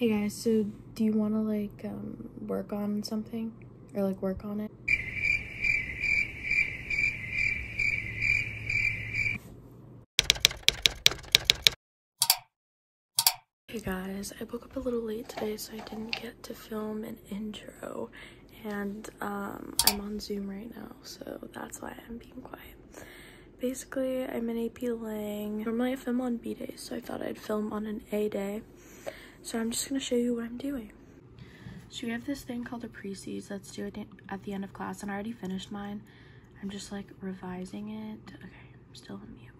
Hey guys, so do you want to like work on something or like work on it? Hey guys, I woke up a little late today, so I didn't get to film an intro, and I'm on Zoom right now, so that's why I'm being quiet. Basically, I'm in AP Lang. Normally I film on B days, so I thought I'd film on an A day. So I'm just gonna show you what I'm doing. So we have this thing called a pre-Cs that's due at the end of class, and I already finished mine. I'm just like revising it. Okay, I'm still on mute.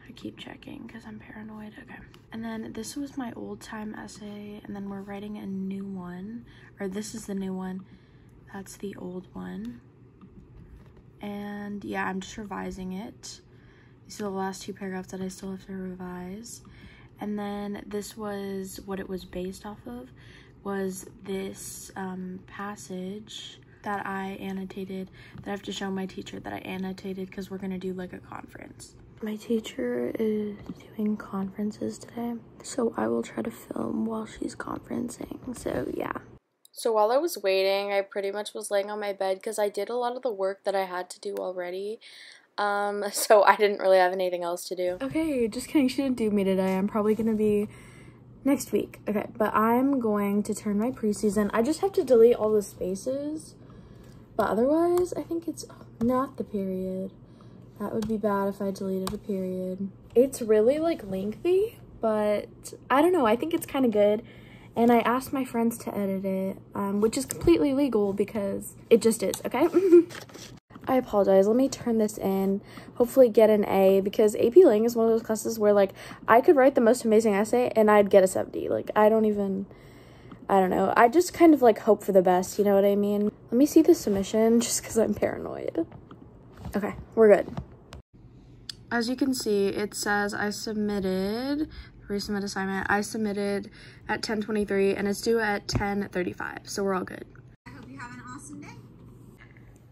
I keep checking because I'm paranoid. Okay. And then this was my old time essay, and then we're writing a new one. Or this is the new one. That's the old one. And yeah, I'm just revising it. These are the last two paragraphs that I still have to revise. And then this was what it was based off of, was this passage that I annotated, that I have to show my teacher that I annotated because we're gonna do like a conference. My teacher is doing conferences today, so I will try to film while she's conferencing, so yeah. So while I was waiting, I pretty much was laying on my bed because I did a lot of the work that I had to do already. So I didn't really have anything else to do. Okay, just kidding, she didn't do me today. I'm probably gonna be next week. Okay, but I'm going to turn my preseason. I just have to delete all the spaces, but otherwise I think it's not the period. That would be bad if I deleted a period. It's really like lengthy, but I don't know, I think it's kind of good. And I asked my friends to edit it, which is completely legal because it just is, okay? I apologize, let me turn this in, hopefully get an A, because AP Lang is one of those classes where like I could write the most amazing essay and I'd get a 70. Like I don't know, I just kind of like hope for the best, you know what I mean? Let me see the submission just because I'm paranoid. Okay, we're good. As you can see, it says I submitted, resubmit assignment, I submitted at 10:23 and it's due at 10:35, so we're all good. I hope you have an awesome day.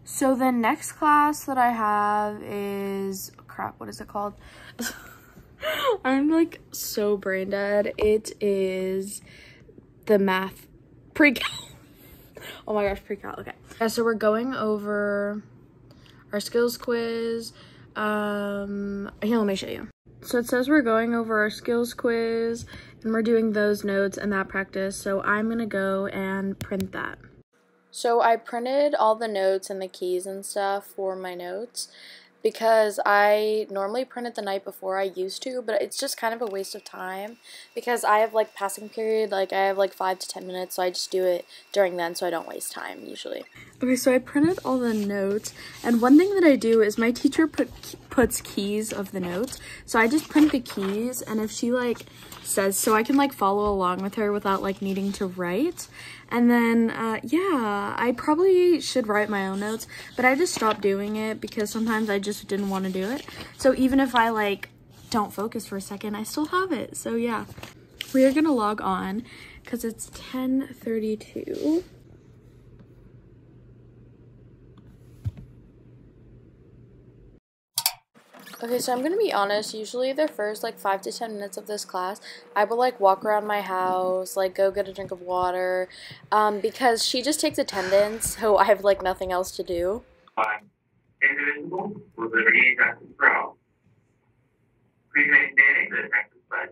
So the next class that I have is, crap, what is it called? I'm like so brain dead. It is the math pre-cal. Oh my gosh, pre-cal, okay. Yeah, so we're going over our skills quiz. Here, let me show you. So it says we're going over our skills quiz and we're doing those notes and that practice. So I'm gonna go and print that. So I printed all the notes and the keys and stuff for my notes because I normally print it the night before. I used to, but it's just kind of a waste of time because I have like passing period, like I have like 5 to 10 minutes, so I just do it during then so I don't waste time usually. Okay, so I printed all the notes, and one thing that I do is my teacher puts keys of the notes, so I just print the keys, and if she like says so, I can like follow along with her without like needing to write. And then yeah, I probably should write my own notes, but I just stopped doing it because sometimes I just didn't want to do it. So even if I like don't focus for a second, I still have it. So yeah, we are gonna log on because it's 10:32. Okay, so I'm gonna be honest, usually the first like 5 to 10 minutes of this class, I will like walk around my house, like go get a drink of water, because she just takes attendance, so I have like nothing else to do. Indivisible, with liberty and justice for all. Please remain standing for the Texas pledge.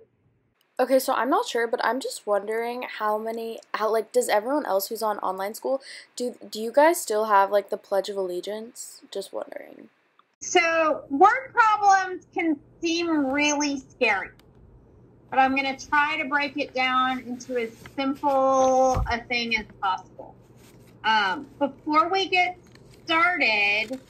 Okay, so I'm not sure, but I'm just wondering how like, does everyone else who's on online school, do you guys still have like the Pledge of Allegiance? Just wondering. So word problems can seem really scary, but I'm going to try to break it down into as simple a thing as possible. Before we get started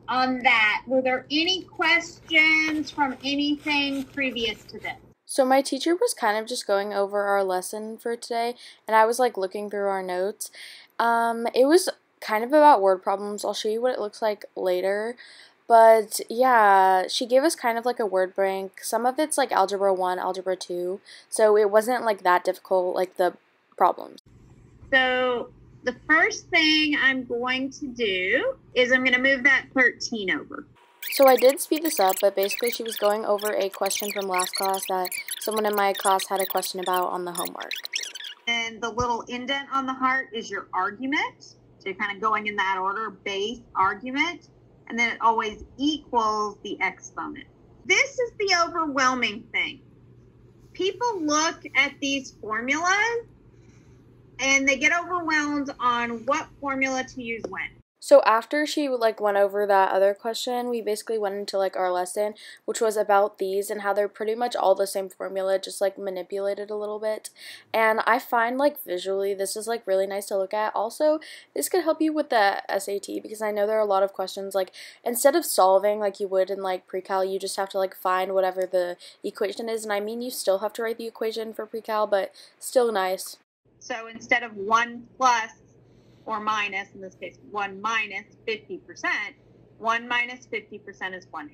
on that, were there any questions from anything previous to this? So my teacher was kind of just going over our lesson for today, and I was like looking through our notes. It was kind of about word problems. I'll show you what it looks like later. But yeah, she gave us kind of like a word bank. Some of it's like algebra 1, algebra 2. So it wasn't like that difficult, like the problems. So the first thing I'm going to do is I'm going to move that 13 over. So I did speed this up, but basically she was going over a question from last class that someone in my class had a question about on the homework. And the little indent on the heart is your argument. So you're kind of going in that order, base, argument, and then it always equals the exponent. This is the overwhelming thing. People look at these formulas and they get overwhelmed on what formula to use when. So after she like went over that other question, we basically went into like our lesson, which was about these and how they're pretty much all the same formula, just like manipulated a little bit. And I find like visually this is like really nice to look at. Also, this could help you with the SAT because I know there are a lot of questions like instead of solving like you would in like pre-cal, you just have to like find whatever the equation is. And I mean you still have to write the equation for pre-cal, but still nice. So instead of 1 plus or minus, in this case, 1 minus 50%, 1 minus 50% is 1/2.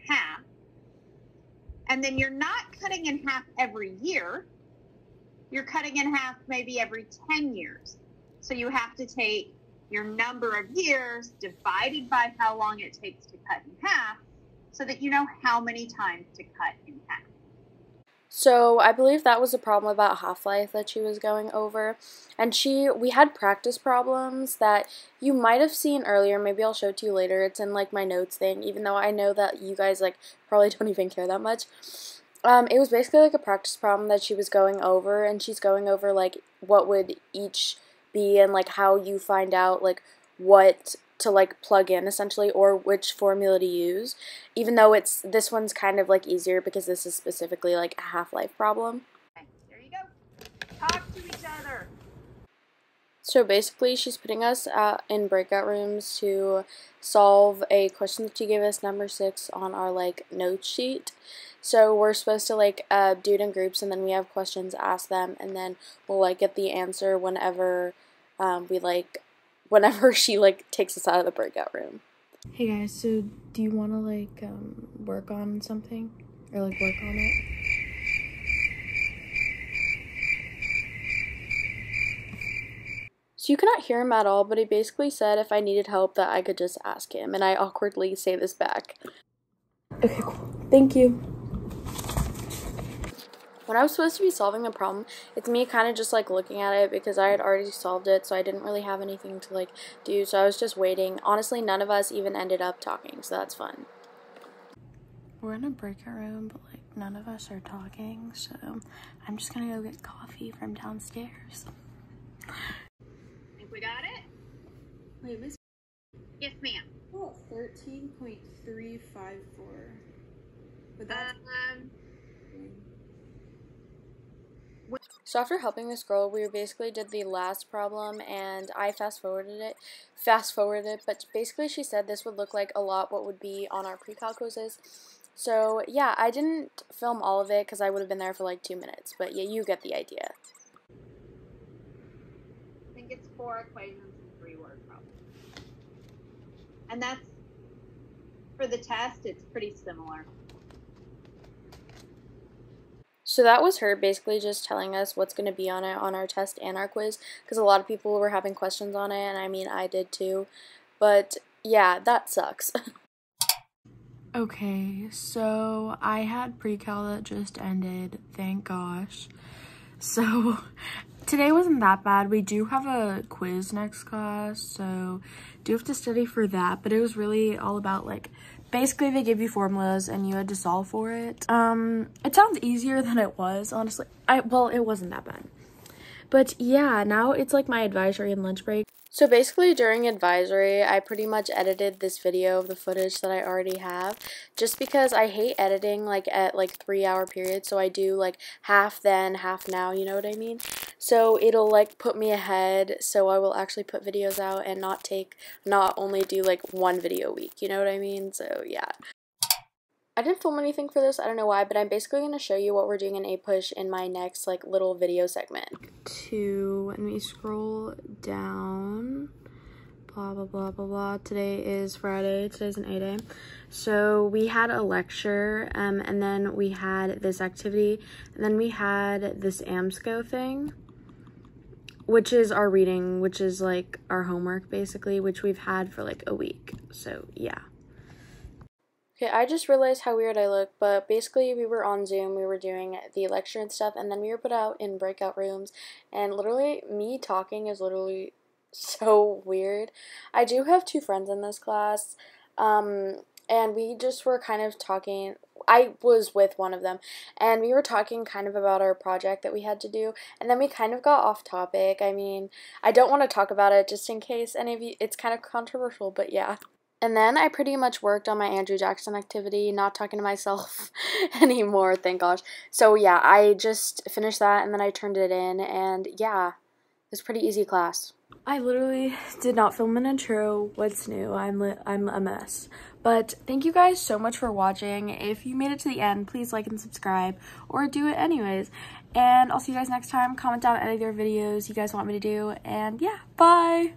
And then you're not cutting in half every year. You're cutting in half maybe every 10 years. So you have to take your number of years divided by how long it takes to cut in half so that you know how many times to cut in half. So I believe that was a problem about Half-Life that she was going over. And we had practice problems that you might have seen earlier. Maybe I'll show it to you later. It's in like my notes thing, even though I know that you guys like probably don't even care that much. It was basically like a practice problem that she was going over, and she's going over like what would each be and like how you find out like what to like plug in essentially or which formula to use, even though this one's kind of like easier because this is specifically like a Half-Life problem. Okay, there you go. Talk to each other. So basically she's putting us in breakout rooms to solve a question that she gave us, number 6 on our like note sheet. So we're supposed to like do it in groups, and then we have questions, ask them, and then we'll like get the answer whenever whenever she like takes us out of the breakout room. Hey guys, so do you want to like work on something or like work on it? So you cannot hear him at all, but he basically said if I needed help that I could just ask him, and I awkwardly say this back. Okay, cool. Thank you. When I was supposed to be solving the problem, it's me kind of just like looking at it because I had already solved it, so I didn't really have anything to like do, so I was just waiting. Honestly, none of us even ended up talking, so that's fun. We're in a breakout room, but like none of us are talking, so I'm just gonna go get coffee from downstairs. Think we got it? Wait, Miss? Yes, ma'am. Oh, 13.354. But that's So after helping this girl, we basically did the last problem, and I fast forwarded it, but basically she said this would look like a lot what would be on our pre-cal quizzes. So yeah, I didn't film all of it because I would have been there for like 2 minutes, but yeah, you get the idea. I think it's 4 equations and 3 word problems. And that's, for the test, it's pretty similar. So that was her basically just telling us what's going to be on it on our test and our quiz, because a lot of people were having questions on it, and I mean I did too, but yeah, that sucks. Okay, so I had pre-cal that just ended, thank gosh. So today wasn't that bad. We do have a quiz next class, so do have to study for that, but it was really all about like basically they give you formulas and you had to solve for it. It sounds easier than it was, honestly. Well, it wasn't that bad. But yeah, now it's like my advisory and lunch break. So basically during advisory, I pretty much edited this video of the footage that I already have, just because I hate editing like at like 3-hour periods, so I do like half then, half now, you know what I mean? So it'll like put me ahead, so I will actually put videos out and not only do like 1 video a week, you know what I mean? So yeah. I didn't film anything for this, I don't know why, but I'm basically going to show you what we're doing in apush in my next like little video segment. Let me scroll down, blah, blah, blah, blah, blah. Today is Friday, today's an A day. So we had a lecture, and then we had this activity, and then we had this AMSCO thing, which is our reading, which is like our homework basically, which we've had for like a week, so yeah. Okay, I just realized how weird I look, but basically we were on Zoom, we were doing the lecture and stuff, and then we were put out in breakout rooms, and literally me talking is literally so weird. I do have 2 friends in this class, and we just were kind of talking. I was with one of them, and we were talking kind of about our project that we had to do, and then we kind of got off topic. I mean, I don't want to talk about it just in case any of you, it's kind of controversial, but yeah. And then I pretty much worked on my Andrew Jackson activity, not talking to myself anymore, thank gosh. So yeah, I just finished that, and then I turned it in, and yeah, it was a pretty easy class. I literally did not film an intro. What's new? I'm a mess. But thank you guys so much for watching. If you made it to the end, please like and subscribe, or do it anyways. And I'll see you guys next time. Comment down any other videos you guys want me to do, and yeah, bye!